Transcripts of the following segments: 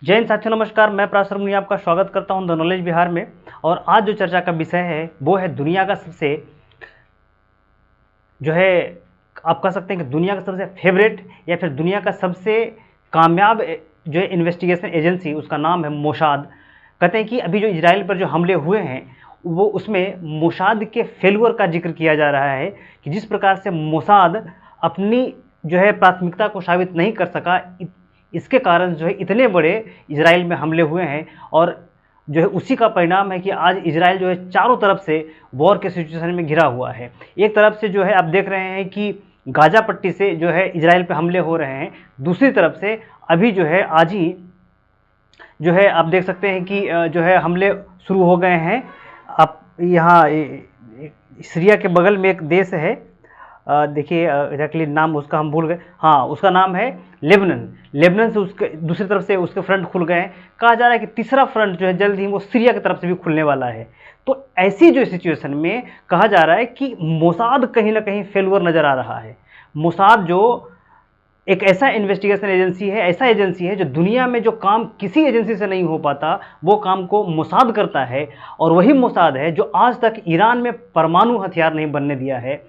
जय हिंद साथियों, नमस्कार। मैं प्रासर मुनि आपका स्वागत करता हूं द नॉलेज बिहार में। और आज जो चर्चा का विषय है वो है दुनिया का सबसे जो है आप कह सकते हैं कि दुनिया का सबसे फेवरेट या फिर दुनिया का सबसे कामयाब जो है इन्वेस्टिगेशन एजेंसी, उसका नाम है मोसाद। कहते हैं कि अभी जो इजराइल पर जो हमले हुए हैं वो उसमें मोसाद के फेलुअर का जिक्र किया जा रहा है कि जिस प्रकार से मोसाद अपनी जो है प्राथमिकता को साबित नहीं कर सका, इसके कारण जो है इतने बड़े इजराइल में हमले हुए हैं। और जो है उसी का परिणाम है कि आज इजराइल जो है चारों तरफ से वॉर के सिचुएशन में घिरा हुआ है। एक तरफ से जो है आप देख रहे हैं कि गाजा पट्टी से जो है इजराइल पे हमले हो रहे हैं, दूसरी तरफ से अभी जो है आज ही जो है आप देख सकते हैं कि जो है हमले शुरू हो गए हैं। आप यहाँ सीरिया के बगल में एक देश है, देखिए एग्जैक्टली नाम उसका हम भूल गए, हाँ उसका नाम है लेबनान। लेबनान से उसके दूसरी तरफ से उसके फ्रंट खुल गए हैं। कहा जा रहा है कि तीसरा फ्रंट जो है जल्द ही वो सीरिया की तरफ से भी खुलने वाला है। तो ऐसी जो सिचुएशन में कहा जा रहा है कि मोसाद कहीं ना कहीं फेलुअर नज़र आ रहा है। मोसाद जो एक ऐसा इन्वेस्टिगेशन एजेंसी है, ऐसा एजेंसी है जो दुनिया में जो काम किसी एजेंसी से नहीं हो पाता वो काम को मोसाद करता है। और वही मोसाद है जो आज तक ईरान में परमाणु हथियार नहीं बनने दिया है।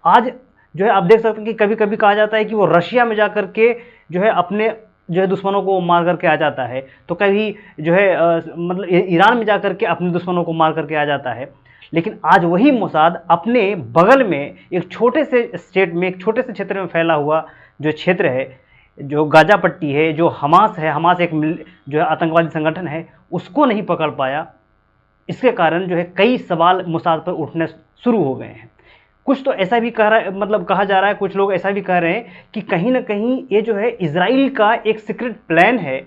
आज जो है आप देख सकते हैं कि कभी कभी कहा जाता है कि वो रशिया में जाकर के जो है अपने जो है दुश्मनों को मार करके आ जाता है, तो कभी जो है मतलब ईरान में जाकर के अपने दुश्मनों को मार करके आ जाता है। लेकिन आज वही मोसाद अपने बगल में एक छोटे से स्टेट में, एक छोटे से क्षेत्र में फैला हुआ जो क्षेत्र है, जो गाजा पट्टी है, जो हमास है, हमास एक जो है आतंकवादी संगठन है, उसको नहीं पकड़ पाया। इसके कारण जो है कई सवाल मोसाद पर उठने शुरू हो गए हैं। कुछ तो ऐसा भी कह रहा है, मतलब कहा जा रहा है, कुछ लोग ऐसा भी कह रहे हैं कि कहीं ना कहीं ये जो है इजराइल का एक सीक्रेट प्लान है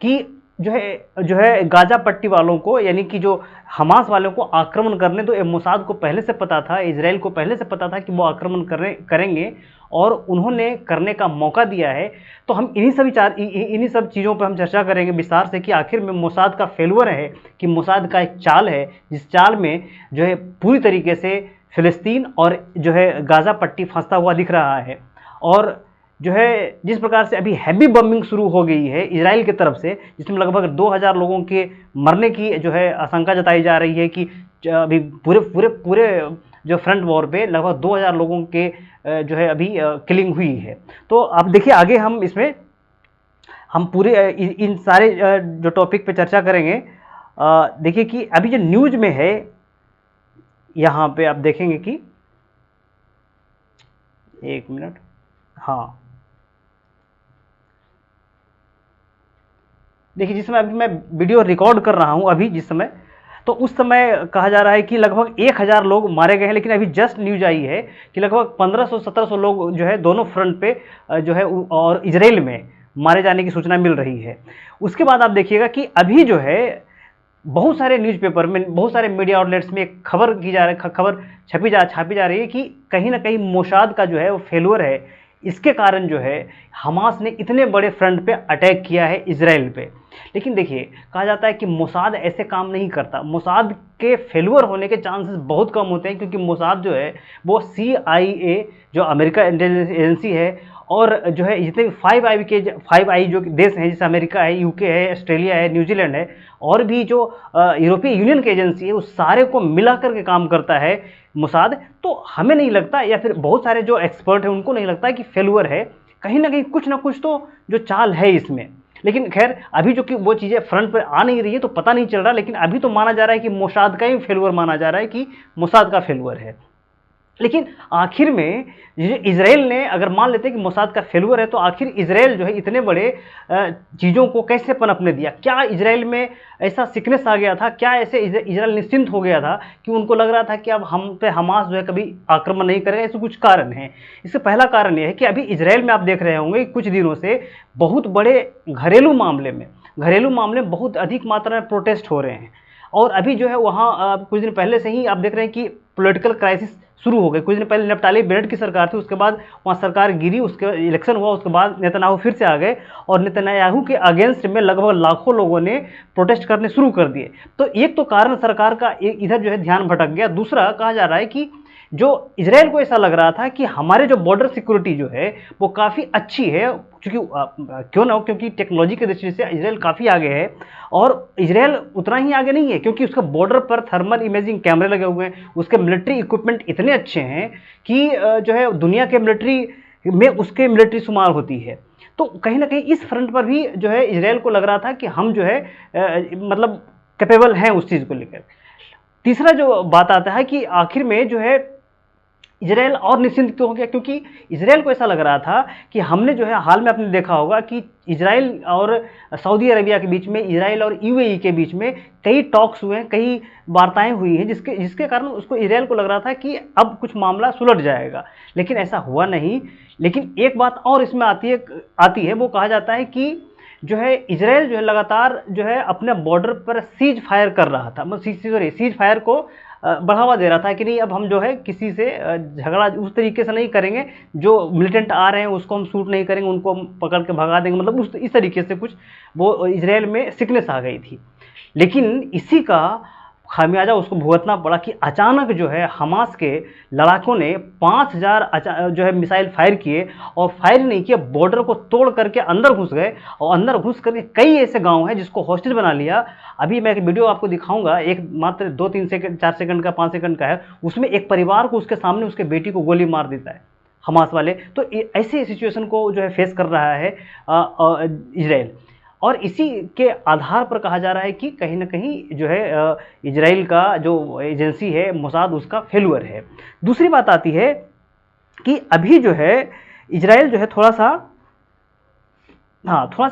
कि जो है गाजा पट्टी वालों को, यानी कि जो हमास वालों को आक्रमण करने। तो मोसाद को पहले से पता था, इजराइल को पहले से पता था कि वो आक्रमण करेंगे और उन्होंने करने का मौका दिया है। तो हम इन्हीं सब चीज़ों पर हम चर्चा करेंगे विस्तार से कि आखिर में मोसाद का फेलुअर है कि मोसाद का एक चाल है, जिस चाल में जो है पूरी तरीके से फिलिस्तीन और जो है गाजा पट्टी फंसता हुआ दिख रहा है। और जो है जिस प्रकार से अभी हैवी बम्बिंग शुरू हो गई है इजराइल की तरफ से, जिसमें लगभग 2000 लोगों के मरने की जो है आशंका जताई जा रही है कि अभी पूरे जो फ्रंट वॉर पे लगभग 2000 लोगों के जो है अभी किलिंग हुई है। तो आप देखिए आगे हम पूरे इन सारे जो टॉपिक पे चर्चा करेंगे। देखिए कि अभी जो न्यूज़ में है, यहाँ पे आप देखेंगे कि एक मिनट, हाँ देखिए जिस समय अभी मैं वीडियो रिकॉर्ड कर रहा हूँ अभी जिस समय, तो उस समय कहा जा रहा है कि लगभग 1000 लोग मारे गए हैं। लेकिन अभी जस्ट न्यूज आई है कि लगभग 1500-1700 लोग जो है दोनों फ्रंट पे जो है और इजराइल में मारे जाने की सूचना मिल रही है। उसके बाद आप देखिएगा कि अभी जो है बहुत सारे न्यूज़पेपर में, बहुत सारे मीडिया आउटलेट्स में एक खबर छापी जा रही है कि कहीं ना कहीं मोसाद का जो है वो फेलुअर है। इसके कारण जो है हमास ने इतने बड़े फ्रंट पे अटैक किया है इजराइल पे। लेकिन देखिए कहा जाता है कि मोसाद ऐसे काम नहीं करता। मोसाद के फेलुअर होने के चांसेस बहुत कम होते हैं, क्योंकि मोसाद जो है वो CIA जो अमेरिका इंटेलिजेंस एजेंसी है, और जो है जितने भी 5I जो देश हैं, जैसे अमेरिका है, UK है, ऑस्ट्रेलिया है, न्यूजीलैंड है, और भी जो यूरोपीय यूनियन की एजेंसी है, उस सारे को मिलाकर के काम करता है मोसाद। तो हमें नहीं लगता, या फिर बहुत सारे जो एक्सपर्ट हैं उनको नहीं लगता कि फेलुअर है। कहीं ना कहीं कुछ ना कुछ तो जो चाल है इसमें। लेकिन खैर अभी जो कि वो चीज़ें फ्रंट पर आ नहीं रही है तो पता नहीं चल रहा। लेकिन अभी तो माना जा रहा है कि मोसाद का ही फेलुअर माना जा रहा है, कि मोसाद का फेलुअर है। लेकिन आखिर में इजराइल ने, अगर मान लेते हैं कि मोसाद का फेलुअर है, तो आखिर इजराइल जो है इतने बड़े चीज़ों को कैसे पनपने दिया? क्या इजराइल में ऐसा सिकनेस आ गया था? क्या ऐसे इजराइल निश्चिंत हो गया था कि उनको लग रहा था कि अब हम पे हमास जो है कभी आक्रमण नहीं करेगा? ऐसे कुछ कारण हैं। इसका पहला कारण यह है कि अभी इजराइल में आप देख रहे होंगे कुछ दिनों से बहुत बड़े घरेलू मामले में बहुत अधिक मात्रा में प्रोटेस्ट हो रहे हैं। और अभी जो है वहाँ कुछ दिन पहले से ही आप देख रहे हैं कि पॉलिटिकल क्राइसिस शुरू हो गए। कुछ दिन पहले नफ्ताली बेनेट की सरकार थी, उसके बाद वहाँ सरकार गिरी, उसके इलेक्शन हुआ, उसके बाद नेतन्याहू फिर से आ गए, और नेतन्याहू के अगेंस्ट में लगभग लाखों लोगों ने प्रोटेस्ट करने शुरू कर दिए। तो एक तो कारण सरकार का इधर जो है ध्यान भटक गया। दूसरा कहा जा रहा है कि जो इजराइल को ऐसा लग रहा था कि हमारे जो बॉर्डर सिक्योरिटी जो है वो काफ़ी अच्छी है, क्योंकि क्यों ना हो, क्योंकि टेक्नोलॉजी की दृष्टि से इजराइल काफ़ी आगे है। और इजराइल उतना ही आगे नहीं है क्योंकि उसका बॉर्डर पर थर्मल इमेजिंग कैमरे लगे हुए हैं, उसके मिलिट्री इक्विपमेंट इतने अच्छे हैं कि जो है दुनिया के मिलिट्री में उसके मिलिट्री शुमार होती है। तो कहीं ना कहीं इस फ्रंट पर भी जो है इजराइल को लग रहा था कि हम जो है मतलब कैपेबल हैं उस चीज़ को लेकर। तीसरा जो बात आता है कि आखिर में जो है इजराइल और निश्चिंत क्यों हो गया, क्योंकि इजराइल को ऐसा लग रहा था कि हमने जो है हाल में आपने देखा होगा कि इजराइल और सऊदी अरेबिया के बीच में, इजराइल और यूएई के बीच में कई टॉक्स हुए हैं, कई वार्ताएं हुई हैं, जिसके जिसके कारण उसको इजराइल को लग रहा था कि अब कुछ मामला सुलझ जाएगा, लेकिन ऐसा हुआ नहीं। लेकिन एक बात और इसमें आती है, वो कहा जाता है कि जो है इजराइल जो है लगातार जो है अपने बॉर्डर पर सीज फायर कर रहा था, मतलब सीज फायर को बढ़ावा दे रहा था कि नहीं अब हम जो है किसी से झगड़ा उस तरीके से नहीं करेंगे, जो मिलिटेंट आ रहे हैं उसको हम शूट नहीं करेंगे, उनको हम पकड़ के भगा देंगे, मतलब इस तरीके से कुछ वो इजराइल में सिकनेस आ गई थी। लेकिन इसी का खामियाजा उसको भुगतना पड़ा कि अचानक जो है हमास के लड़ाकों ने 5000 जो है मिसाइल फायर किए, और फायर नहीं किए, बॉर्डर को तोड़ करके अंदर घुस गए, और अंदर घुस करके कई ऐसे गांव हैं जिसको हॉस्टेज बना लिया। अभी मैं एक वीडियो आपको दिखाऊंगा, एक मात्र 2-3 सेकंड 4 सेकंड का 5 सेकंड का है, उसमें एक परिवार को उसके सामने उसके बेटी को गोली मार देता है हमास वाले। तो ऐसे सिचुएशन को जो है फेस कर रहा है इजराइल, और इसी के आधार पर कहा जा रहा है कि कहीं ना कहीं जो है इजराइल का जो एजेंसी है मोसाद, उसका फेलुअर है। दूसरी बात आती है कि अभी जो है इजराइल जो है थोड़ा सा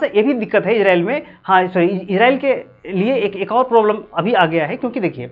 ये भी दिक्कत है इजराइल में। हाँ सॉरी, इजराइल के लिए एक और प्रॉब्लम अभी आ गया है, क्योंकि देखिए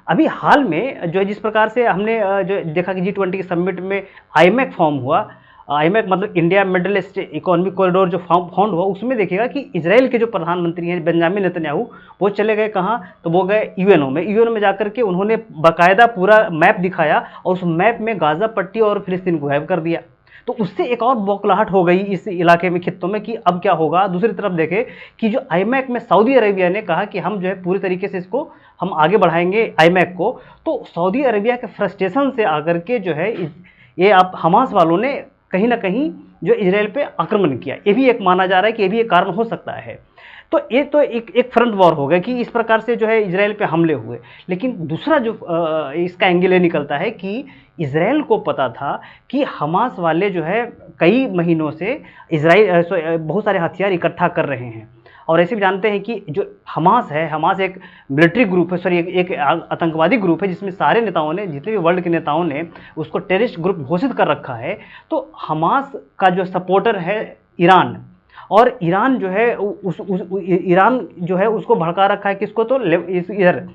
अभी हाल में जो है जिस प्रकार से हमने जो देखा कि G20 के समिट में आईमैक फॉर्म हुआ, आईमैक मतलब India middle east economic corridor जो फाउंड हुआ, उसमें देखिएगा कि इजराइल के जो प्रधानमंत्री हैं बेंजामिन नेतन्याहू, वो चले गए कहाँ, तो वो गए यूएनओ में जाकर के उन्होंने बाकायदा पूरा मैप दिखाया, और उस मैप में गाजा पट्टी और फिलिस्तीन को गायब कर दिया। तो उससे एक और बौखलाहट हो गई इस इलाके में, खित्तों में, कि अब क्या होगा। दूसरी तरफ देखें कि जो आईमैक में सऊदी अरेबिया ने कहा कि हम जो है पूरी तरीके से इसको हम आगे बढ़ाएंगे आईमैक को, तो सऊदी अरेबिया के फ्रस्ट्रेशन से आकर के जो है ये आप हमास वालों ने कहीं ना कहीं जो इजराइल पे आक्रमण किया, ये भी एक माना जा रहा है कि ये भी एक कारण हो सकता है। तो ये तो एक फ्रंट वॉर हो गया कि इस प्रकार से जो है इजराइल पे हमले हुए। लेकिन दूसरा जो इसका एंगल ये निकलता है कि इजराइल को पता था कि हमास वाले जो है कई महीनों से इजराइल बहुत सारे हथियार इकट्ठा कर रहे हैं, और ऐसे भी जानते हैं कि जो हमास है, हमास एक मिलिट्री ग्रुप है, सॉरी एक आतंकवादी ग्रुप है, जिसमें सारे नेताओं ने, जितने भी वर्ल्ड के नेताओं ने उसको टेररिस्ट ग्रुप घोषित कर रखा है। तो हमास का जो सपोर्टर है ईरान, और ईरान जो है ईरान जो है उसको भड़का रखा है किसको, तो इधर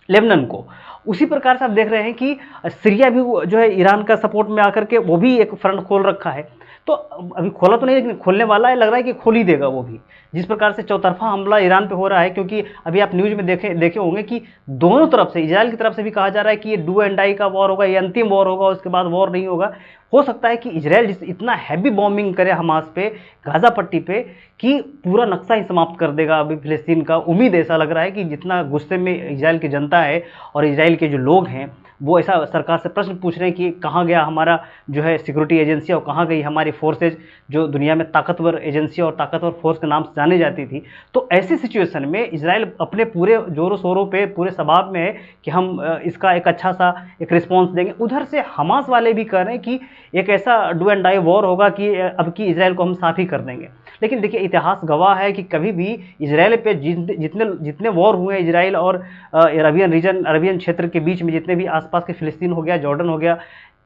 लेबनान को। उसी प्रकार से आप देख रहे हैं कि सीरिया भी जो है ईरान का सपोर्ट में आकर के वो भी एक फ्रंट खोल रखा है। तो अभी खोला तो नहीं, लेकिन खोलने वाला है, लग रहा है कि खोल ही देगा वो भी, जिस प्रकार से चौतरफा हमला ईरान पे हो रहा है। क्योंकि अभी आप न्यूज़ में देखे होंगे कि दोनों तरफ से, इजराइल की तरफ से भी कहा जा रहा है कि ये डू एंड डाई का वॉर होगा, ये अंतिम वॉर होगा, उसके बाद वॉर नहीं होगा। हो सकता है कि इजराइल इतना हैवी बॉम्बिंग करे हमास पे, गाजा पट्टी पे, कि पूरा नक्शा ही समाप्त कर देगा अभी फिलिस्तीन का। उम्मीद ऐसा लग रहा है कि जितना गुस्से में इजराइल की जनता है और इजराइल के जो लोग हैं, वो ऐसा सरकार से प्रश्न पूछ रहे हैं कि कहाँ गया हमारा जो है सिक्योरिटी एजेंसी, और कहाँ गई हमारी फोर्सेज, जो दुनिया में ताकतवर एजेंसी और ताकतवर फोर्स के नाम से जानी जाती थी। तो ऐसी सिचुएशन में इजराइल अपने पूरे जोरों शोरों पे, पूरे सबाब में है कि हम इसका एक अच्छा सा एक रिस्पॉन्स देंगे। उधर से हमास वाले भी कह रहे हैं कि एक ऐसा डू एंड डाई वॉर होगा कि अब की इजराइल को हम साफ ही कर देंगे। लेकिन देखिए इतिहास गवाह है कि कभी भी इजराइल पे जितने वॉर हुए हैं, इजराइल और अरबियन क्षेत्र के बीच में, जितने भी आसपास के फिलिस्तीन हो गया, जॉर्डन हो गया,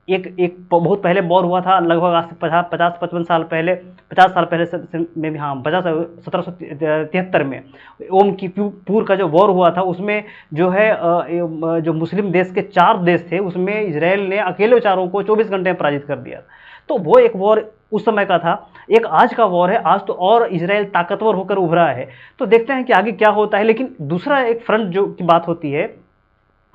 एक बहुत पहले वॉर हुआ था, लगभग आज से 50-55 साल पहले, 50 साल पहले में भी, हाँ 1773 में ओम की पूर का जो वॉर हुआ था, उसमें जो है जो मुस्लिम देश के 4 देश थे, उसमें इजराइल ने अकेले चारों को 24 घंटे में पराजित कर दिया। तो वो एक वॉर उस समय का था। एक आज का वॉर है, आज तो और इजराइल ताकतवर होकर उभरा है। तो देखते हैं कि आगे क्या होता है। लेकिन दूसरा एक फ्रंट जो की बात होती है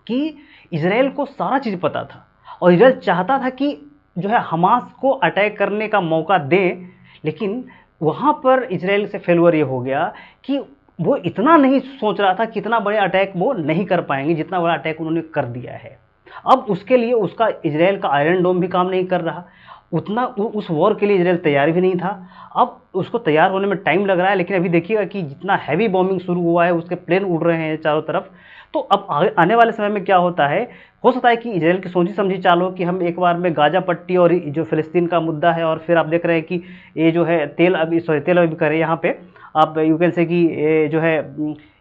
कि इजराइल को सारा चीज़ पता था, और इजराइल चाहता था कि जो है हमास को अटैक करने का मौका दें, लेकिन वहाँ पर इजराइल से फेलुअर ये हो गया कि वो इतना नहीं सोच रहा था कि इतना बड़े अटैक वो नहीं कर पाएंगे, जितना बड़ा अटैक उन्होंने कर दिया है। अब उसके लिए उसका इजराइल का आयरन डोम भी काम नहीं कर रहा, उतना उस वॉर के लिए इजराइल तैयार भी नहीं था। अब उसको तैयार होने में टाइम लग रहा है, लेकिन अभी देखिएगा कि जितना हैवी बॉम्बिंग शुरू हुआ है, उसके प्लेन उड़ रहे हैं चारों तरफ। तो अब आने वाले समय में क्या होता है, हो सकता है कि इजराइल की सोची समझी चाल हो कि हम एक बार में गाजा पट्टी और जो फ़िलिस्तीन का मुद्दा है, और फिर आप देख रहे हैं कि ये जो है तेल अवीव करें यहाँ पे, आप यू कैन से कि ये जो है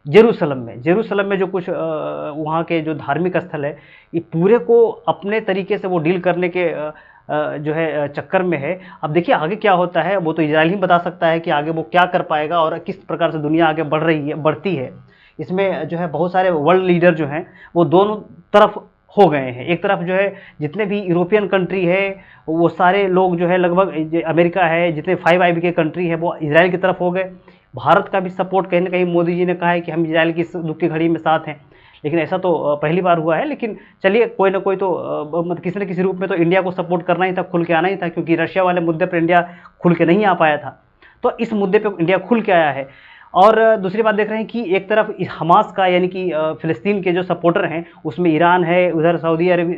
जेरूसलम में जो कुछ वहाँ के जो धार्मिक स्थल है, ये पूरे को अपने तरीके से वो डील करने के जो है चक्कर में है। अब देखिए आगे क्या होता है, वो तो इजराइल ही बता सकता है कि आगे वो क्या कर पाएगा और किस प्रकार से दुनिया आगे बढ़ती है। इसमें जो है बहुत सारे वर्ल्ड लीडर जो हैं वो दोनों तरफ हो गए हैं। एक तरफ जो है जितने भी यूरोपियन कंट्री है वो सारे लोग जो है लगभग, अमेरिका है, जितने 5 के कंट्री है वो इजराइल की तरफ हो गए। भारत का भी सपोर्ट कहीं ना कहीं मोदी जी ने कहा है कि हम इजराइल की दुख की घड़ी में साथ हैं, लेकिन ऐसा तो पहली बार हुआ है। लेकिन चलिए कोई ना कोई तो मतलब किसी न किसी रूप में तो इंडिया को सपोर्ट करना ही था, खुल के आना ही था, क्योंकि रशिया वाले मुद्दे पर इंडिया खुल के नहीं आ पाया था। तो इस मुद्दे पे इंडिया खुल के आया है। और दूसरी बात देख रहे हैं कि एक तरफ हमास का यानी कि फ़िलिस्तीन के जो सपोर्टर हैं उसमें ईरान है, उधर सऊदी अरब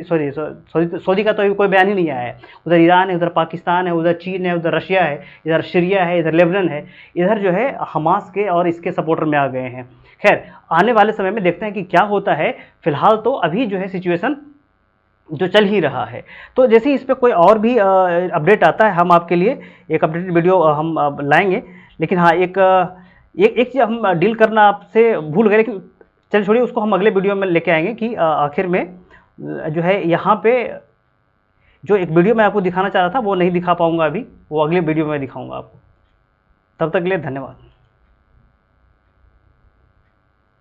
सऊदी का तो अभी कोई बयान ही नहीं आया है, उधर ईरान है, उधर पाकिस्तान है, उधर चीन है, उधर रशिया है, इधर सीरिया है, इधर लेबनान है, इधर जो है हमास के और इसके सपोर्टर में आ गए हैं। खैर आने वाले समय में देखते हैं कि क्या होता है। फिलहाल तो अभी जो है सिचुएशन जो चल ही रहा है। तो जैसे ही इस पर कोई और भी अपडेट आता है हम आपके लिए एक अपडेटेड वीडियो हम लाएंगे। लेकिन हाँ एक चीज़ हम डील करना आपसे भूल गए, लेकिन चल छोड़िए, उसको हम अगले वीडियो में लेके आएंगे कि आखिर में जो है यहाँ पे जो एक वीडियो मैं आपको दिखाना चाह रहा था वो नहीं दिखा पाऊँगा अभी, वो अगले वीडियो में दिखाऊँगा आपको। तब तक के लिए धन्यवाद।